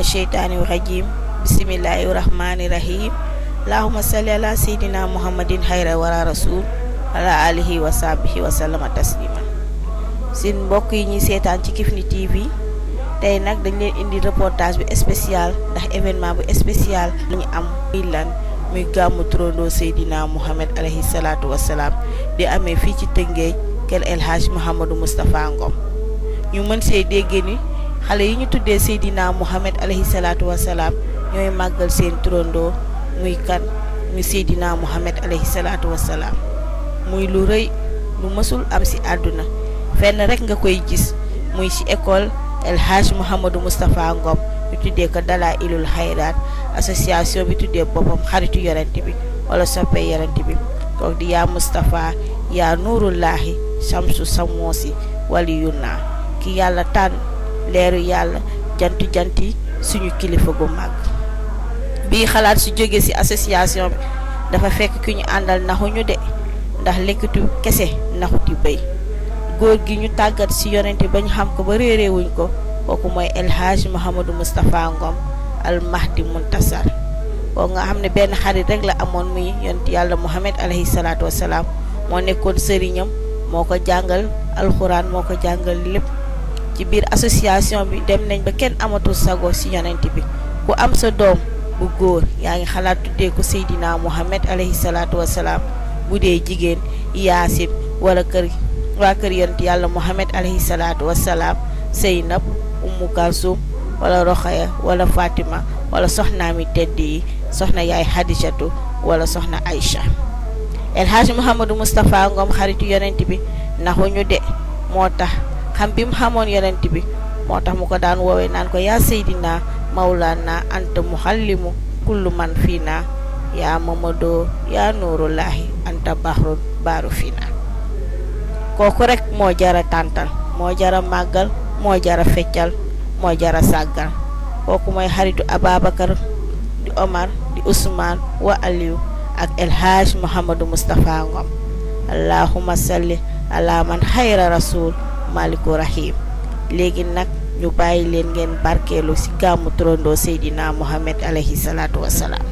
الشيطان الرجيم بسم الله الرحمن الرحيم اللهم صل على سيدنا محمد خير ورا رسول على آله وصحبه وسلم تسليما seen mbokk yi ñuy seetaan ci Kifne TV tey nag dañ leen indi reportage bi spécial ndax événement bu spécial la ñu am muy lan muy Gamou Tourondo Seydina Muhammed alayhi salaatu wassalaam di amee fii ci Tëngéej kër El Hadji Mouhamadou Moustapha Ngom ñu mën see dégg ni xale yi ñu tuddee Seydina Muhammed alayhi salaatu wassalaam ñooy màggal seen turandoo muy kan muy Seydina Muhammed alayhi salaatu wassalaam muy lu rëy lu mësul am ci àdduna fenn rek nga koy gis muy ci école El Hadji Mouhamadou Moustapha Ngom ñu tuddee ko Dalailul Xayraat association bi tuddee boppam xaritu yonent bi wala soppe yonent bi kooku di yaa Moustapha yaa Nuurullahi Shamsu Samoosi waliyuna ki yàlla tànn leeru yàlla janti suñu kilifa gu mag bii xalaat su jóge ci association bi dafa fekk ki ñu àndal naxuñu de ndax lekkitu kese naxuti béy góor gi ñu tàggat ci yonent ba ñu xam ko ba réeréewuñ ko kooku mooy El Hadji Mouhamadou Moustapha Ngom al Mahdi Muntasar kooku nga xam ne benn xarit rek la amoon muy yonent yàlla Muhammad alayhi salaatu wassalaam moo nekkoon sëriñam moo ko jàngal alxuraan moo ko jàngal lépp ci biir association bi dem nañ ba kenn amatul sago ci yonent bi ku am sa doom bu góor yaa ngi xalaat tuddee ko Seydina Muhammad alayhi salaatu wassalaam bu dee jigéen Yaasin wala waa kër yonent yàlla Muhammad alayhi salaatu wassalaam Seynab Ummu Kalsum wala Rokhaya wala Fatima wala soxnaami tedd yi soxna yaay Hadijatu wala soxna Aïcha El Hadji Mouhamadou Moustapha Ngom xaritu yonent bi naxuñu de moo tax xam bi mu xamoon yonent bi moo tax mu ko daan woowee naan ko yaa Seydina Mawlana anta muhallimu kullu man fiina yaa Mamadou yaa Nuurullahi anta bahrun baaru fiina kooku rek moo jara tàntal moo jara màggal moo jara feccal moo jara sàggal kooku mooy xaritu Ababacar di Omar di Ousmane wa Aliou ak El Hadji Mouhamadou Moustapha Ngom allahumma salli ala man xayra rasul maliku rahim léegi nag ñu bàyyi leen ngeen barkeelu ci Gamou Tourondo Seydina Muhammed alayhi salaatu wassalaam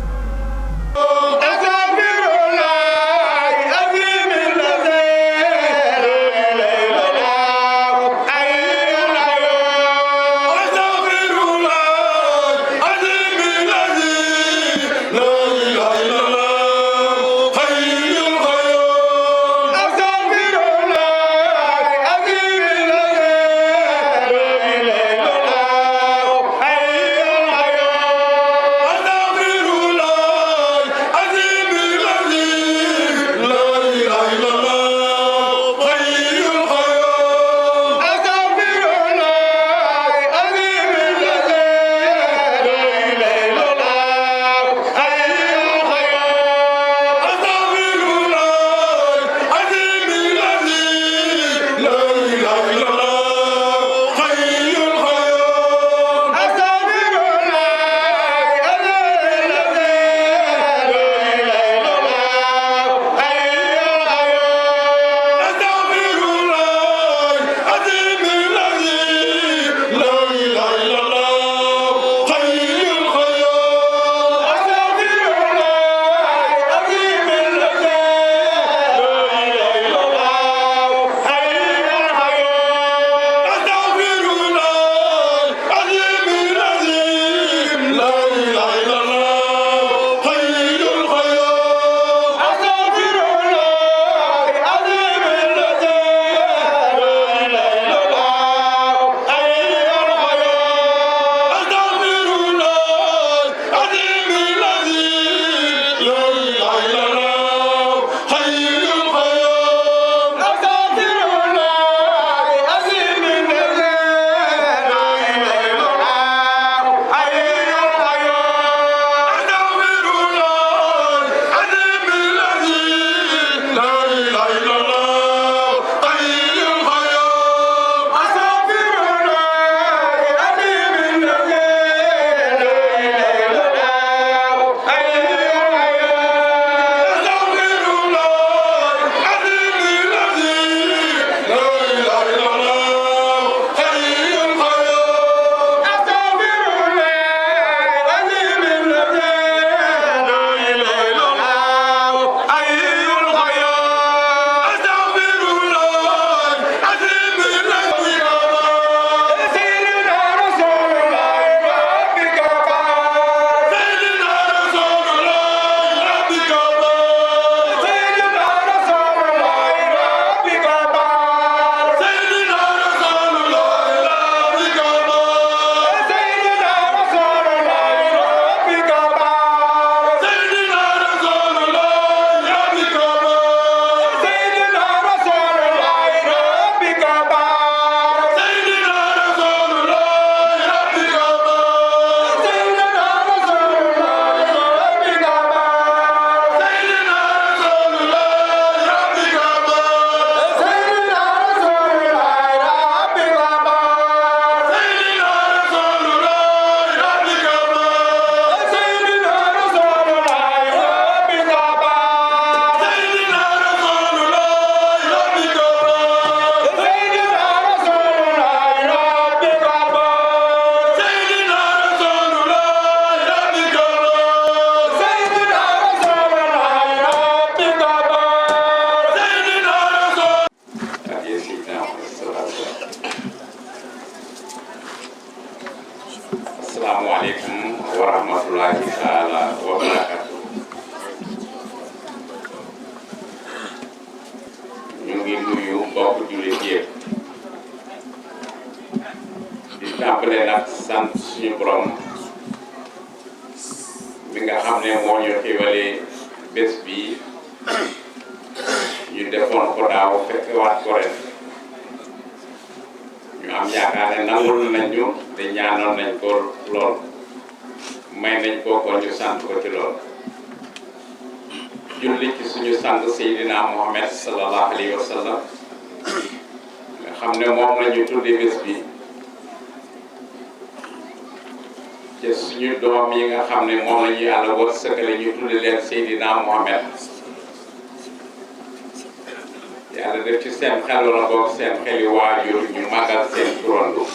rahmatullahi taala wa barakatuh. ñu ngi nuyu mbokk jullit yëpp di tàmbale nag sant suñu borom bi nga xam ne moo ñu xiwalee bés bi ñu defoon ko daaw fekkewaat ko ren ñu am yaakaar ne nangul nañu te ñaanoon nañ ko lool may nañ ko ko ñu sant ko ci lool julli ci suñu sang Seydina Muhammed sallallahu alayhi wa sallam nga xam ne moom la ñu tudde bés bi ci suñu doom yi nga xam ne moom la ñu yàlla wërsëgale ñu tudde leen Seydina Muhammed yàlla def ci seen xel wala boog seen xeli waajur ñu màggal seen turando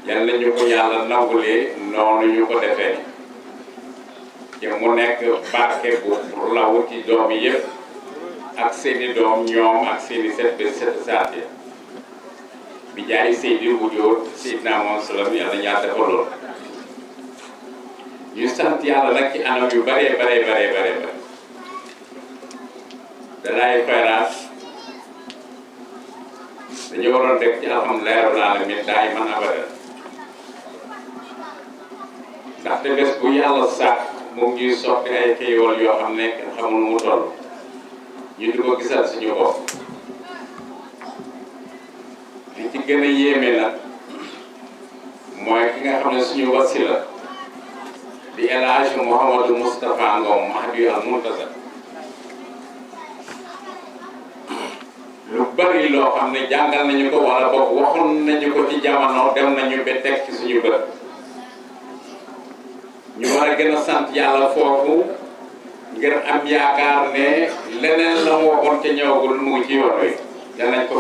yal na ñu ko yàlla nangulee noonu ñu ko defee te mu nekk barke bu law ci doom yi yëpp ak seeni doom ñoom ak seeni set de set saate bi jaay Seydi Wujood Seydina Muhammad salaam yàlla ñaar dafa lool ñu sant yàlla nag ci anam yu bare dalaay xayraat dañu waroon rek ci alhamdulilah rabbil alamin daay man abadan ndaxte bés bu yàlla sàkk mu ngi sotti ay xéewal yoo xam ne kenn xamul mu toll ñu di ko gisal suñu bopp li ci gën a yéeme nag mooy ki nga xam ne suñu wasila di El Hadji Mouhamadou Moustapha Ngom Mahdi al Muntazar lu bari loo xam ne jàngal nañu ko wala boog waxoon nañu ko ci jamono dem nañu ba teg ci suñu bët ñu war a gën a sant yàlla foofu ngir am yaakaar ne leneen la mu waxoon ca ñëwagul mu ngi ci yoon wi danañ ko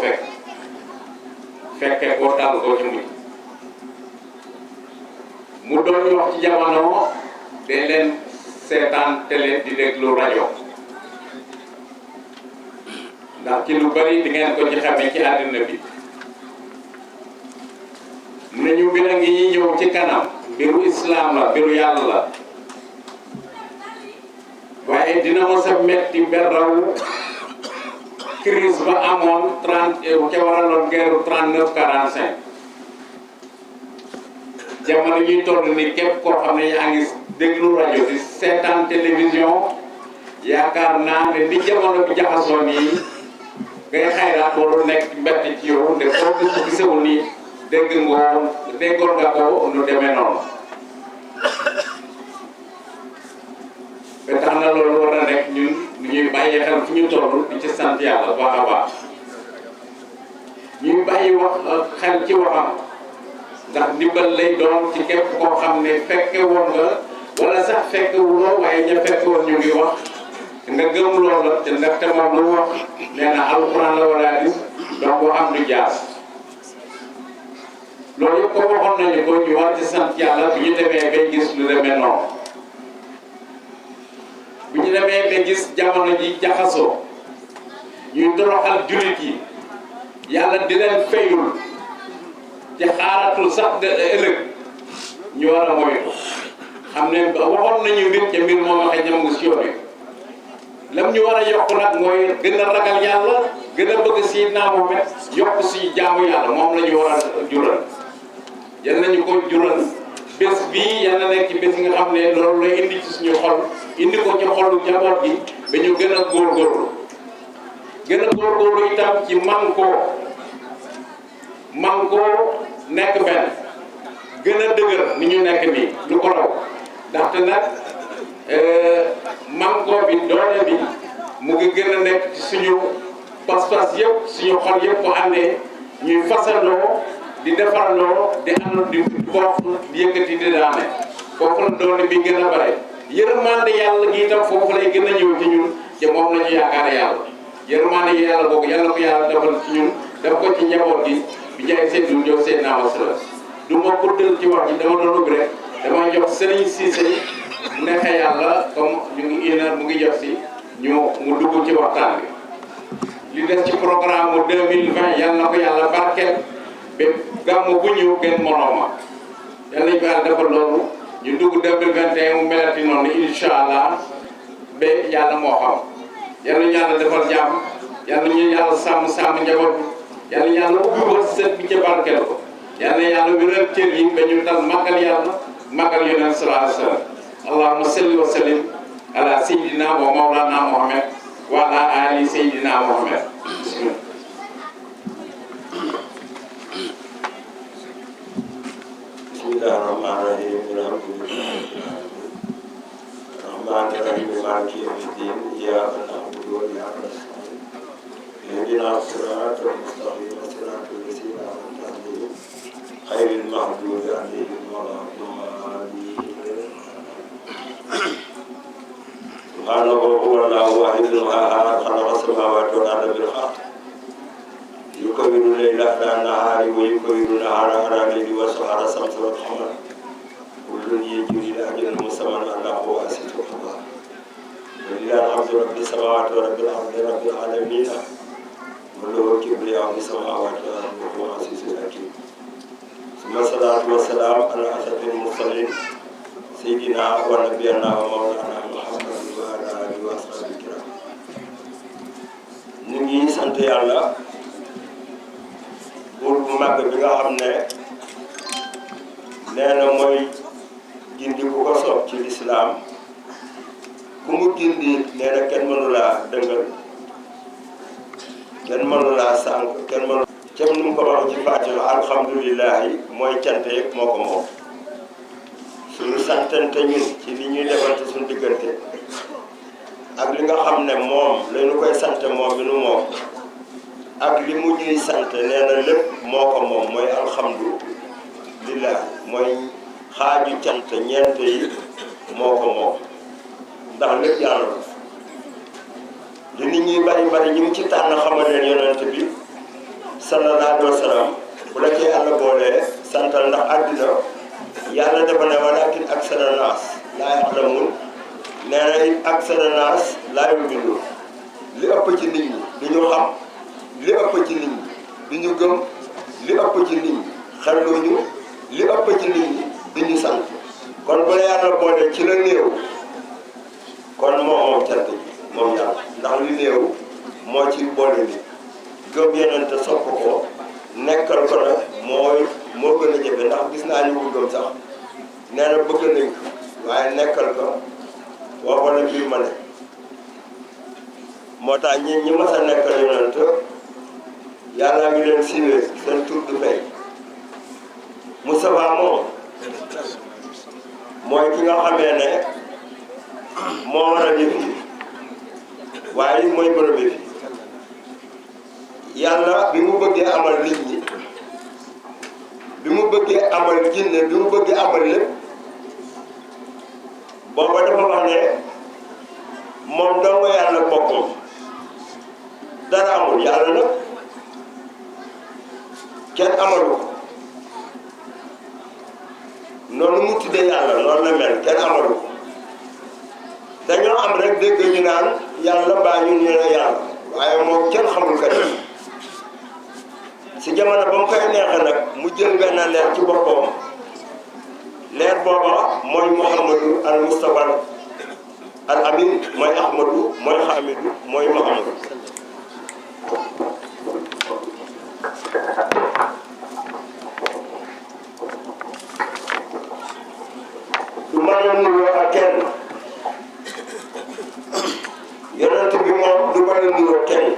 fekke koo tal koo ci mujj mu doon wax ci jamono de leen seetaan télé di déglu rajo ndax ci lu bari di ngeen ko ci xamee ci àddina bi nañu mbir a ngi ñëw ci kanam mbiru islam la mbiru yàlla la waaye dina mos a metti ba raw crise ba amoon 30 ca waraloon guerre 39-45 jamono ñuy toll ni képp koo xam ne yaa ngi déglu rajo di seetaan télévision yaakaar naa ne ni jamono bi jaxasoo nii ngay xayraat waru nekk mbett ci yow nde foo ko gisewul nii déggoon nga ko nu demee noonu ba tax na loolu war na nekk ñun ñuy bàyyi xel fu ñu toll di ci sant yàlla baax a baax ñuy bàyyi wax xel ci waxam ndax ndimbal lay doon ci képp koo xam ne fekke woon nga wala sax fekke wuloo waaye ña fekke woon ñu ngi wax nga gëm loola te ndaxte moom lu wax nee na alxuraan la wala hadis donc am du jaas loolu yëpp ko waxoon nañu ko ñu war ci sant yàlla bi ñu demee bay gis lu demee noonu bi ñu demee bay gis jamono ji jaxasoo ñuy toroxal jullit yi yàlla di leen fayul ci xaaratul sax de ëllëg ñu war a moytu xam ne waxoon nañu mbir ca mbir moom waxee ñam ngi si yoon wi lam ñu war a yokk nag mooy gën a ragal yàlla gën a bëgg Seydina Muhammad yokk si jaamu yàlla moom la ñu war a jural yal nañu ko jural bés bii yal na nekk ci bés yi nga xam ne loolu lay indi ci suñu xol indi ko ci xolu njaboot gi ba ñu gën a góorgóorlu itam ci man koo nekk benn gën a dëgër ni ñu nekk nii lu ko raw ndaxte nag mànkoo bi doole bi mu ngi gën a nekk ci suñu pas-pas yëpp suñu xol yëpp bu àndee ñuy fasandoo di defarandoo di ànd di bokk di yëkkati di daane foofu la doole bi gën a bare yërmande yàlla gi itam foofu lay gën a ñëw ci ñun te moom la ñu yaakaar yàlla yërmande yàlla boobu yàlla ko yàlla defal ci ñun def ko ci njaboot gi bi jaay seen du jox seen naa wasala du ma guddal ci wax ji dama doon ubbi rek damay jox Serigne Cissé bu neexee yàlla comme ñu ngi une heure mu ngi jox si mu dugg ci waxtaan bi li des ci programme mu 2020 yal na ko yàlla barkeel ba gàmmu bu ñëw gën morooma yal nañu ko yàlla defal loolu ñu dugg 2021 mu melati noonu incha allah ba yàlla moo xam yal nañu yàlla defal jàmm yal nañu yàlla sàmm njaboot yal na yàlla ubbi ko sët bi ca barkeel ko yal na yàlla wéral cër yi ba ñu dal màggal yàlla màggal yonent sallallahu alayhi wa sallam allahumma salli wa sallim ala sayyidina wa mawlana Muhammad wa ala ali sayyidina Muhammad bismillah. Bismillahirrahmanirrahim. Rahmanirrahim. Maliki yawmiddin. Iyyaka na'budu wa iyyaka nasta'in. Ihdinas siratal mustaqim. Siratal ladzina an'amta 'alaihim ghairil maghdubi 'alaihim waladdallin. Subhanahu wa ta'ala wahidul qahhar khalaqa samawati wal arda bil haqq. Yukawiru layla ala nahari wa yukawiru nahara ala layli wa sahara samsa wal qamar kullun yajri li ajalin musamman Allahu wasi'un khabir. Lillahi alhamdu rabbil samawati wa rabbil ardi rabbil alamin wa lahu kibriya'u fis samawati wal ardi wa huwa azizun hakim. Summa salatu wa salam ala ashrafil mursalin sayyidina wa nabiyyina wa mawlana Muhammad wa ala alihi wa sahbihi kiram. Ñu ngi sant Yàlla buur bu màgg bi nga xam ne nee na mooy gindi ku ko soob ci lislaam ku mu gindi nee na kenn mënu laa dëngal kenn mënu laa sànq kenn mënu cem nu mu ko wax ci Faatiha alhamdulillahi mooy cant yëpp moo ko moom suñu santante ñun ci li ñuy defante suñu diggante ak li nga xam ne moom la ñu koy sant moom mi nu moom ak li mu ñuy sant nee na lépp moo ko moom mooy alhamdulillah mooy xaaju cant ñeent yi moo ko moom ndax lépp yàlla la li nit ñi bari ñu ngi ci tànn xamal leen yonent bi sallallahu alayhi wa sallam bu la cee yàlla boolee santal ndax àddina yàlla dafa ne walakin aksara naas laa ya'lamuun nee na it aksara naas laa yu'minuun li ëpp ci nit ñi du ñu xam li ëpp ci nit ñi du ñu gëm li ëpp ci nit ñi xelluñu li ëpp ci nit ñi du ñu sant kon bu la yàlla boole ci la néew kon moom cant bi moom yàlla ndax li néew moo ci boole nit gëm yeneen te sopp ko nekkal ko nag moo gën a jafe ndax gis naa ñu ko gëm sax nee na bëgg nañ ko waaye nekkal ko waxoon na mbir ma ne moo tax ñi mas a nekkal yonent yàlla ngi leen siiwee seen tur du fay Moustapha moom mooy ki nga xamee ne moo war a jëf yi waaye mooy borom bi fi yàlla bi mu bëggee amal nit ñi bi mu bëggee amal jinne bi mu bëggee amal lépp booba dafa wax ne moom dong yàlla boppam dara amul yàlla nag kenn amalu ko noonu mu tuddee yàlla noonu la mel kenn amalu ko dañoo am rek dégg ñu naan yàlla mbaa ñu ne yàlla waaye moom kenn xamul kat si jamono ba mu koy neexee nag mu jël benn leer ci boppam leer booba mooy Mouhamadou al Moustapha al Amin mooy Ahmadou mooy Hamidou mooy Mouhamadou du mën a nuroo ak kenn yonent bi moom du mën a nuroo kenn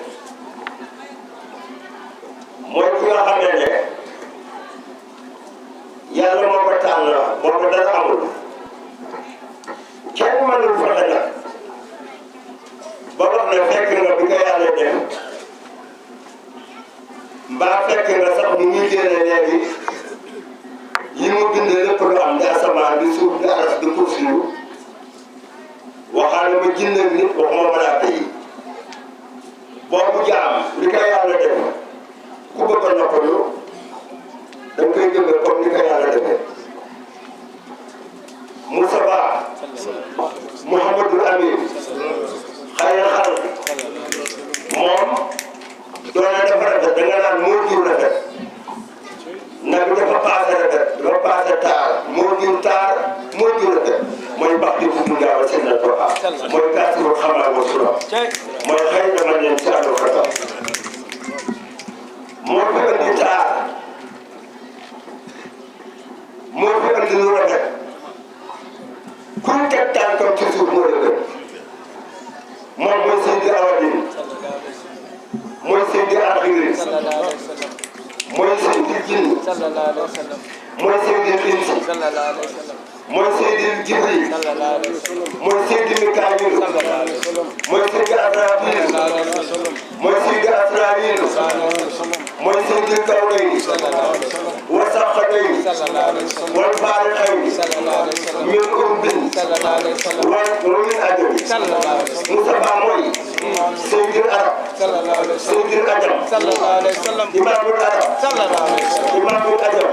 mooy ki nga xamee ne yàlla moo ko tànn boobu dara amul kenn mënul fexe nag ba wax ne fekk nga bi nga yàlla def mbaa fekk nga sax bu muy génne léegi yi mu bind lépp lu am di asamaan di suuf di aras di kursiyu waxaale ma jinne nit waxuma malaaka yi boobu jaam li ko yàlla def ku bëgg a noppalu da nga koy jëmee comme ni ko yàlla defee Moustapha Mouhamadou Amin xayra xal moom doone dafa rafet da nga naan moo jur rafet nag dafa paase rafet dafa paase taar moo jur taar moo gaaw a seen na toxa mooy kàttu xamaa wa sura mooy xëy dama leen ci àllu xatam moo fi andi taar moo fi andi lu rafet ku teg tànkam ci suuf moo la gën moom mooy Seydi Awadin mooy Seydi Axirin mooy Seydi Jinni mooy Seydi Insi mooy Seydi Jibril mooy Seydi Mikaayil mooy Seydi Asrafil mooy Seydi Asraayil mooy Seydi Kawnayni wa Saqalayni wal Faariqayni min urbin wa min ajami Mustafa mooy Seydi Arab Seydi Ajam Imaamul Arab Imaamul Ajam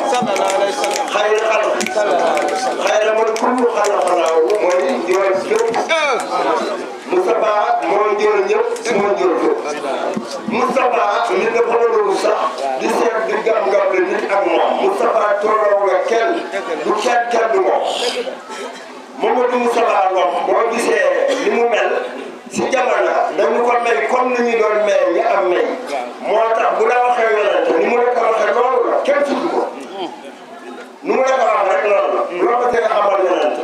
xayr xalq xayra man kullu xalaqalaahu mooy njool fépp Moustapha moo njool ñëpp moo njool fépp Moustapha nit dafa loolu sax di seet di gam-gam la nit ak moom Moustapha tolloo nga kenn du kenn du moom Mamadou Moustapha Ngom boo gisee ni mu mel si jamono dañu ko may comme ni ñu doon may ñi am may moo tax bu la waxee yonente ni mu la ko waxee loolu la kenn tudd ko nu mu la ko wax rek loolu la loo ko teg a xamal yonente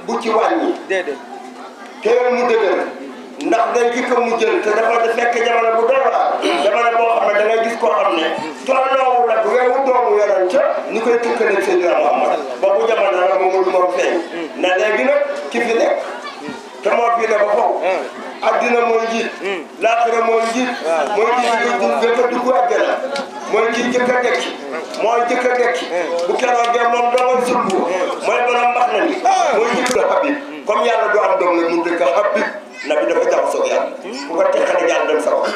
bu ci wàññi teewul mu dëgër ndax day jikko mu jël te dafa fekk jamono bu doy waar jamono boo xam ne da ngay gis koo xam ne tolloowu la bu weewu doomu yonente ñu koy tëkkale Seydina Muhammad boobu jamono la moom moom feeñ na léegi nag ki fi nekk te moo fii ne ba faw addina mooy njiit laaxira mooy njiit mooy kii jëkk a dugg àjjana mooy kii jëkk a dekki mooy jëkk a dekki bu keroogee moom doongal sulbu mooy borom mbax na ni mooy jëkk a Habib comme yàlla du am doom nag mu dëkk Habib na bi dafa jaxasoo yàlla bu ko teqale yàlla dem sa wax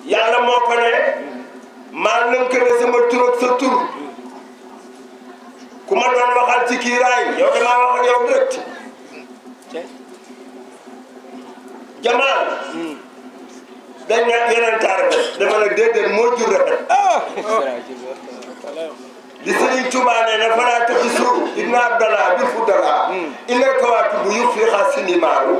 yàlla moo ko ne maa lënkale sama tur ak sa tur ku ma doon waxal ci kiiraay yow damaa wax ak yow direct Jamal dañ ne yeneen taar rafet dama ne déedéet moo jur rafet li Sëriñ Tuubaa ne na falaa taxisu ibna Abdallah bil fudala innal kawaakibu yuxfiihaa sinimaaru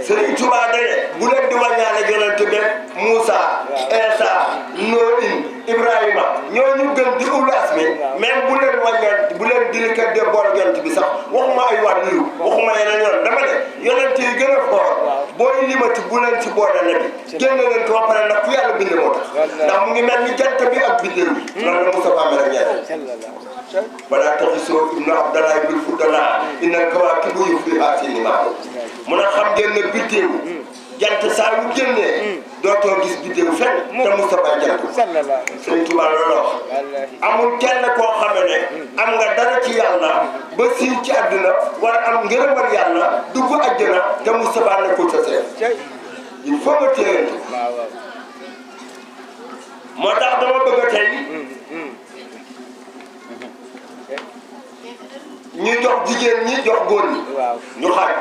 Sëriñ Tuubaa dane bu leen di wàññaale yonent bi Moussa Isa Noohin Ibrahima ñooñu gën di ulul asmi même bu leen wàññaat bu leen di kat de bool yonent bi sax waxuma ay wàllu waxuma yeneen yoon dama ne yonent yi gën a foor booy limati bu leen ci boole ne bi génn leen ko ba pare nag fu yàlla bind moo tax ndax mu ngi mel ni jant bi ak bindéew bi loolu la Moustapha mel ak ñeent balaa taxisoo ibnu Abdallah bil fudala innal kawaakibu yuxfiihaa sinimaaru mun a xam ngeen ne biddeew jant saa yu génnee dootoo gis biddeew fenn te Moustapha jant Sëriñ Tuubaa loolu wax amul kenn koo xam ne am nga dara ci yàlla ba siiw ci àdduna war am ngërëmal yàlla dugg àjjana te Moustapha nekkul sa seet il faut nga téyante moo tax dama bëgg a tey ñu jox jigéen ñi jox góor ñi ñu xaaj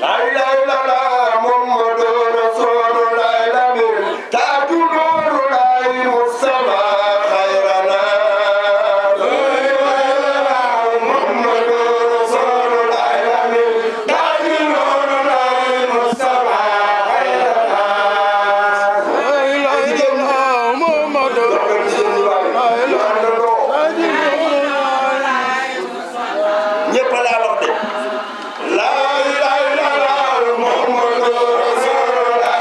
la ilaha illallah Muhammadu Rasulullah lamin taaju nurullahi Mustafa khayrana la ilaha illallah Muhammadu Rasulullah lamin taaju nurullahi Mustafa khayrana la ilaha illallah Muhammadu ñëpp laa wax de la ilaha illallah Muhammadu Rasulullah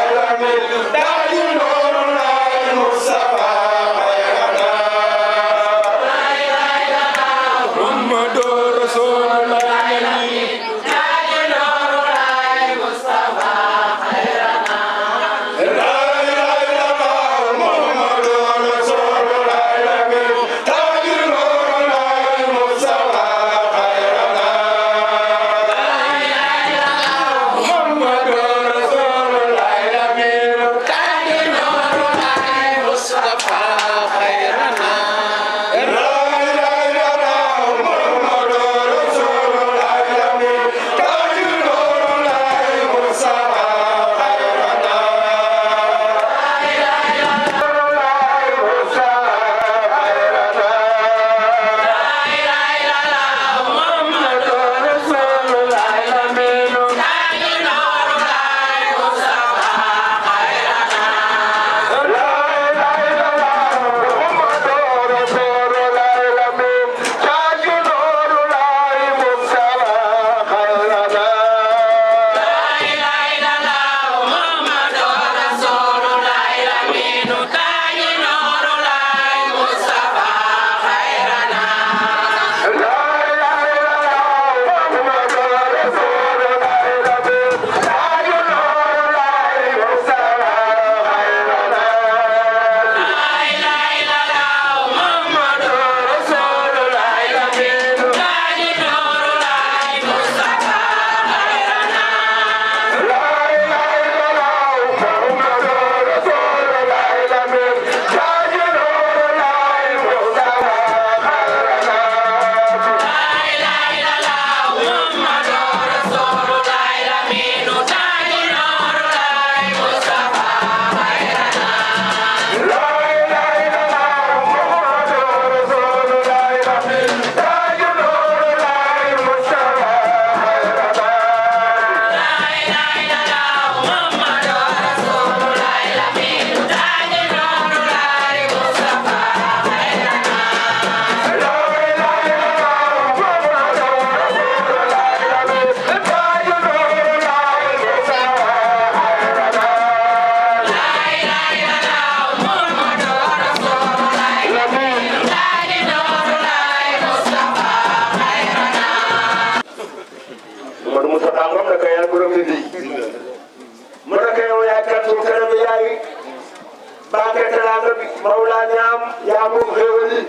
moom xéewal yi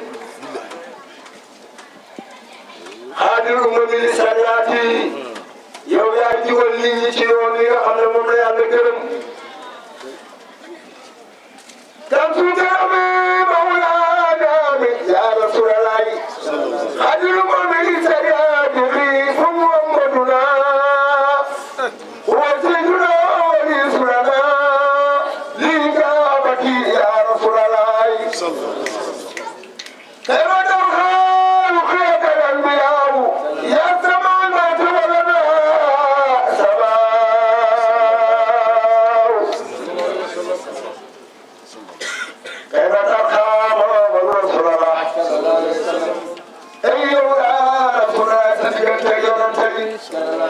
xaadir umami li sariyaati yow yaa jiwal nit ñi ci yoon yi nga xam ne moom la yàlla gërëm tam su gërëmi mawlaana mi yaa rasulallah xaadir umami li sariyaati xiifu muhammaduna wa sayyiduna wa rasulana li kaabati yaa rasulallah Bye.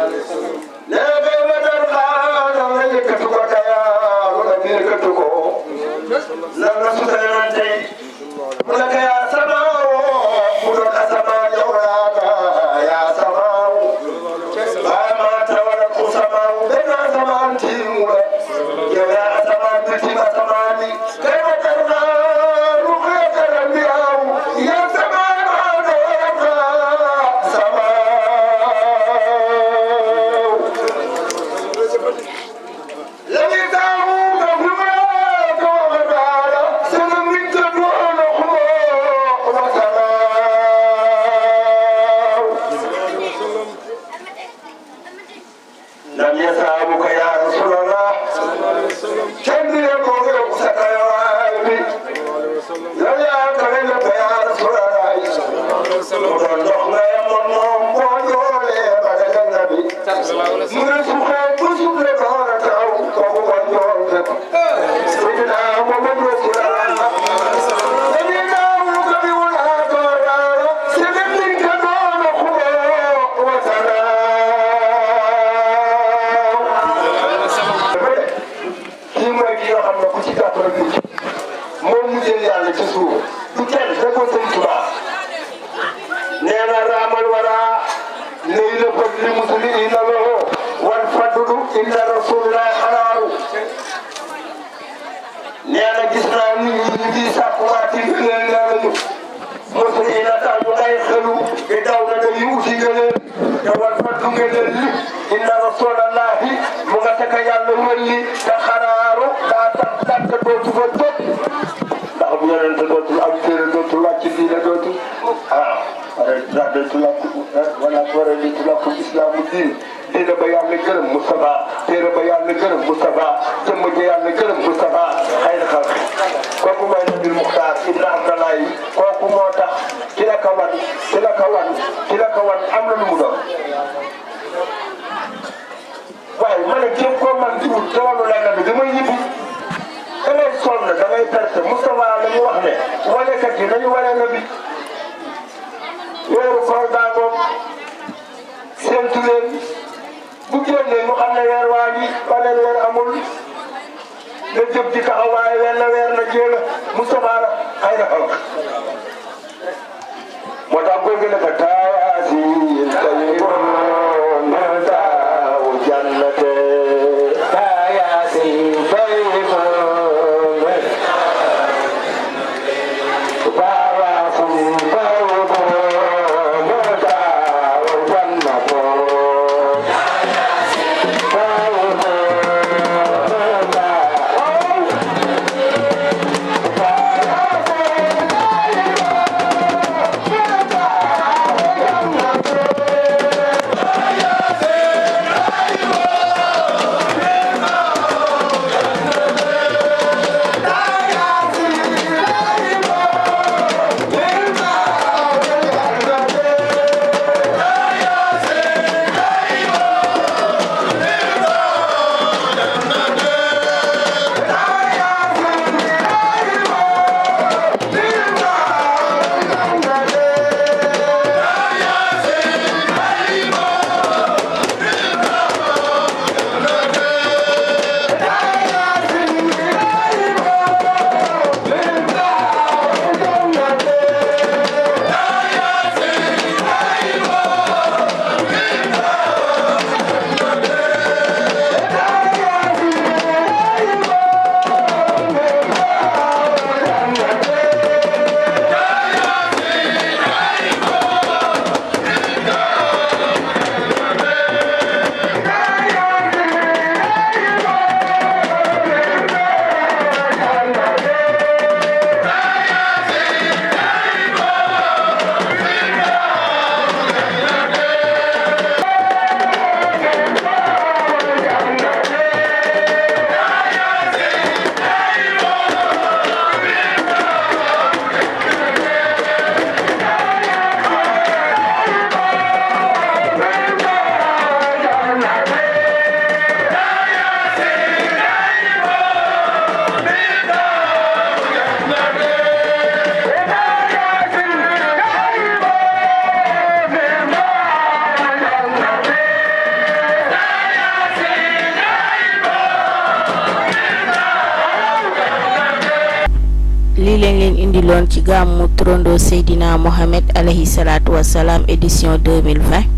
indiloon ci Gamou Tourondo Seydina Muhammed alayhi salaatu wassalaam édition 2020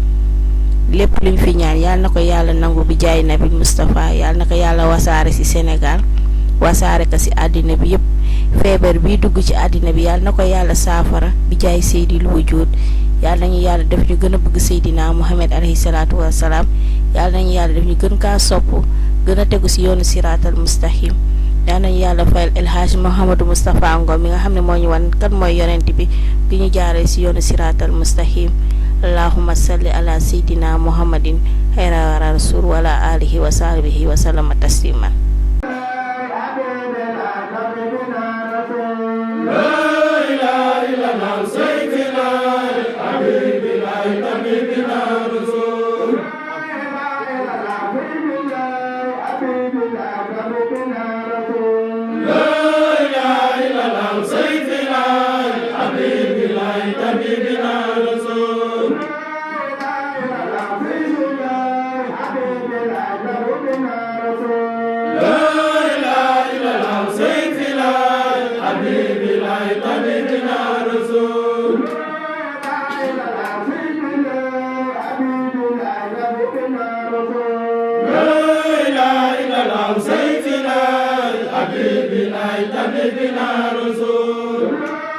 lépp luñ fi ñaan yàlla na ko yàlla nangu bi jaay nabi Moustapha yàlla na ko yàlla wasaare ci Sénégal wasaare ko ci àddina bi yépp feebar bi dugg ci àddina bi yàlla na ko yàlla saafara bi jaay Seydil Wujud yàlla nañu yàlla def ñu gën a bëgg Seydina Muhammad alayhi salaatu wassalaam yàlla nañu yàlla def ñu gën kaa sopp gën a tegu ci yoonu siraatal mustaqim yàlla nañu yàlla fayal El Hadji Mouhamadou Moustapha Ngom mi nga xam ne moo ñu wan kan mooy yonent bi ñu jaaree ci yoonu siraatal mustaqim allahumma salli ala Seydina Muhammadin xayra rasul wala alihi wa sahbihi wa sallama tasliman